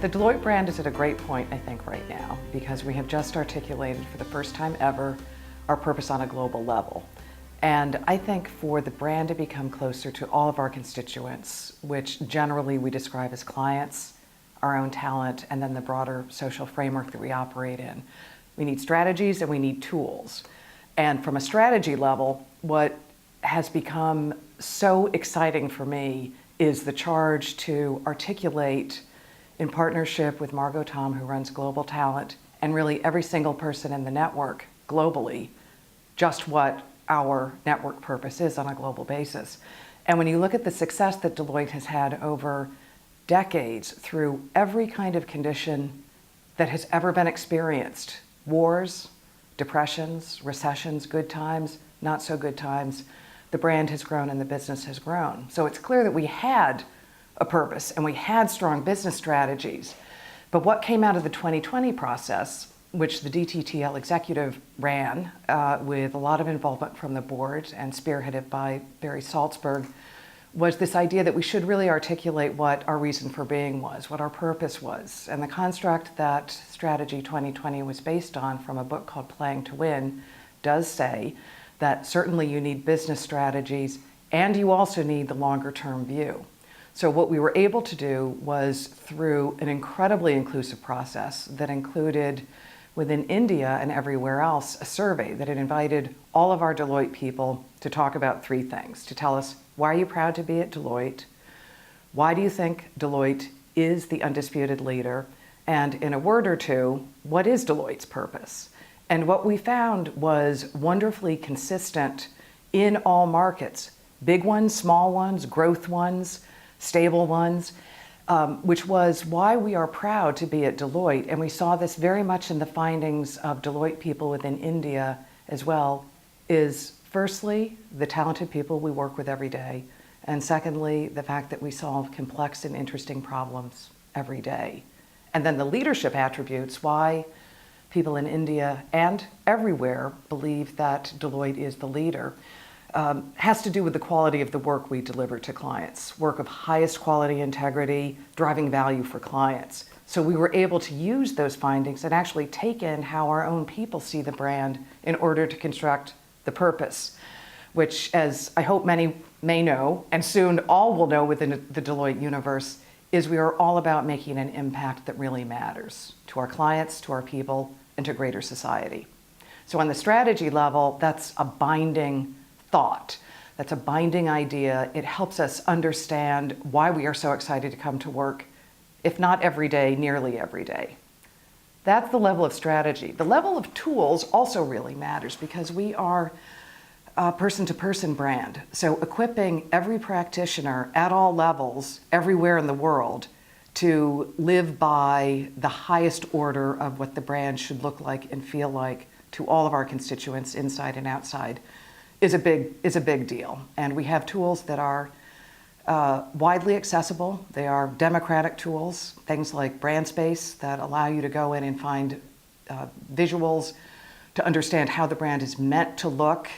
The Deloitte brand is at a great point, I think, right now, because we have just articulated for the first time ever our purpose on a global level. And I think for the brand to become closer to all of our constituents, which generally we describe as clients, our own talent, and then the broader social framework that we operate in, we need strategies and we need tools. And from a strategy level, what has become so exciting for me is the charge to articulate, in partnership with Margot Tom, who runs Global Talent, and really every single person in the network globally, just what our network purpose is on a global basis. And when you look at the success that Deloitte has had over decades through every kind of condition that has ever been experienced, wars, depressions, recessions, good times, not so good times, the brand has grown and the business has grown. So it's clear that we had a purpose and we had strong business strategies. But what came out of the 2020 process, which the DTTL executive ran with a lot of involvement from the board and spearheaded by Barry Salzberg, was this idea that we should really articulate what our reason for being was, what our purpose was. And the construct that Strategy 2020 was based on from a book called Playing to Win does say that certainly you need business strategies and you also need the longer term view. So what we were able to do was, through an incredibly inclusive process that included within India and everywhere else, a survey that had invited all of our Deloitte people to talk about three things, to tell us, why are you proud to be at Deloitte? Why do you think Deloitte is the undisputed leader? And in a word or two, what is Deloitte's purpose? And what we found was wonderfully consistent in all markets, big ones, small ones, growth ones, stable ones, which was why we are proud to be at Deloitte. And we saw this very much in the findings of Deloitte people within India as well, is firstly, the talented people we work with every day. And secondly, the fact that we solve complex and interesting problems every day. And then the leadership attributes, why people in India and everywhere believe that Deloitte is the leader, has to do with the quality of the work we deliver to clients, work of highest quality integrity, driving value for clients. So we were able to use those findings and actually take in how our own people see the brand in order to construct the purpose, which, as I hope many may know, and soon all will know within the Deloitte universe, is we are all about making an impact that really matters to our clients, to our people, and to greater society. So on the strategy level, that's a binding thought. That's a binding idea. It helps us understand why we are so excited to come to work, if not every day, nearly every day. That's the level of strategy. The level of tools also really matters because we are a person-to-person brand. So equipping every practitioner at all levels, everywhere in the world, to live by the highest order of what the brand should look like and feel like to all of our constituents inside and outside is a big deal. And we have tools that are widely accessible. They are democratic tools, things like brand space that allow you to go in and find visuals to understand how the brand is meant to look.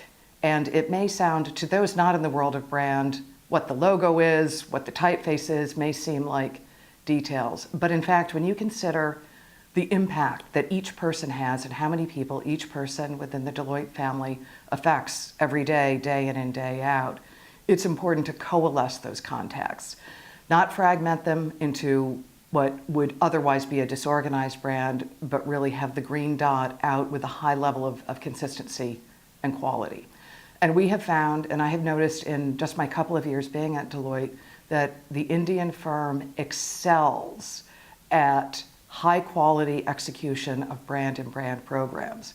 And it may sound, to those not in the world of brand, what the logo is, what the typeface is, may seem like details. But in fact, when you consider the impact that each person has and how many people each person within the Deloitte family affects every day, day in and day out, it's important to coalesce those contacts, not fragment them into what would otherwise be a disorganized brand, but really have the green dot out with a high level of consistency and quality. And we have found, and I have noticed in just my couple of years being at Deloitte, that the Indian firm excels at high quality execution of brand and brand programs.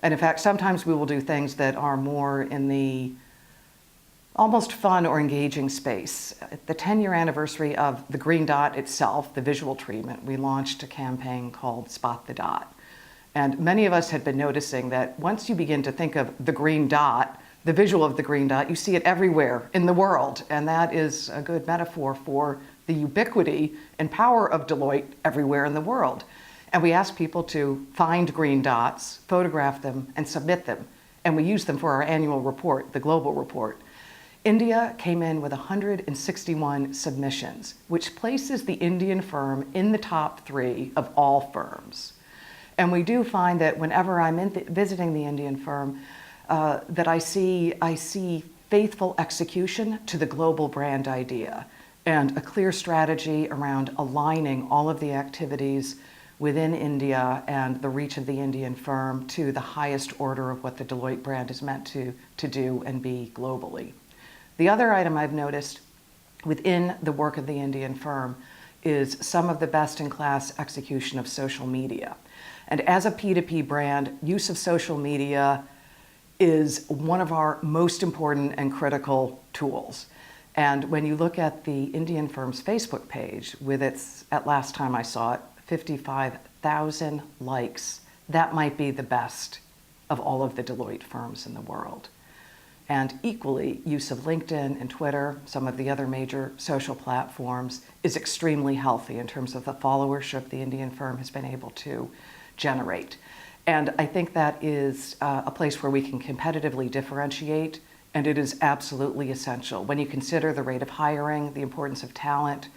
And in fact, sometimes we will do things that are more in the almost fun or engaging space. At the 10-year anniversary of the green dot itself, the visual treatment, we launched a campaign called Spot the Dot. And many of us had been noticing that once you begin to think of the green dot, the visual of the green dot, you see it everywhere in the world. And that is a good metaphor for the ubiquity and power of Deloitte everywhere in the world. And we ask people to find green dots, photograph them, and submit them. And we use them for our annual report, the global report. India came in with 161 submissions, which places the Indian firm in the top 3 of all firms. And we do find that whenever I'm visiting the Indian firm, that I see faithful execution to the global brand idea and a clear strategy around aligning all of the activities within India and the reach of the Indian firm to the highest order of what the Deloitte brand is meant to do and be globally. The other item I've noticed within the work of the Indian firm is some of the best-in-class execution of social media. And as a P2P brand, use of social media is one of our most important and critical tools. And when you look at the Indian firm's Facebook page with its, at last time I saw it, 55,000 likes, that might be the best of all of the Deloitte firms in the world. And equally, use of LinkedIn and Twitter, some of the other major social platforms, is extremely healthy in terms of the followership the Indian firm has been able to generate. And I think that is a place where we can competitively differentiate, and it is absolutely essential. When you consider the rate of hiring, the importance of talent,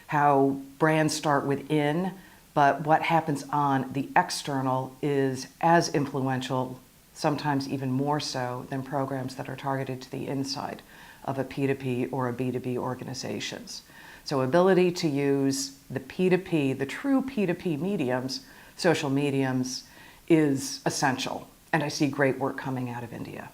how brands start within, but what happens on the external is as influential, sometimes even more so, than programs that are targeted to the inside of a P2P or a B2B organizations. So ability to use the P2P, the true P2P mediums, social mediums, is essential. And I see great work coming out of India.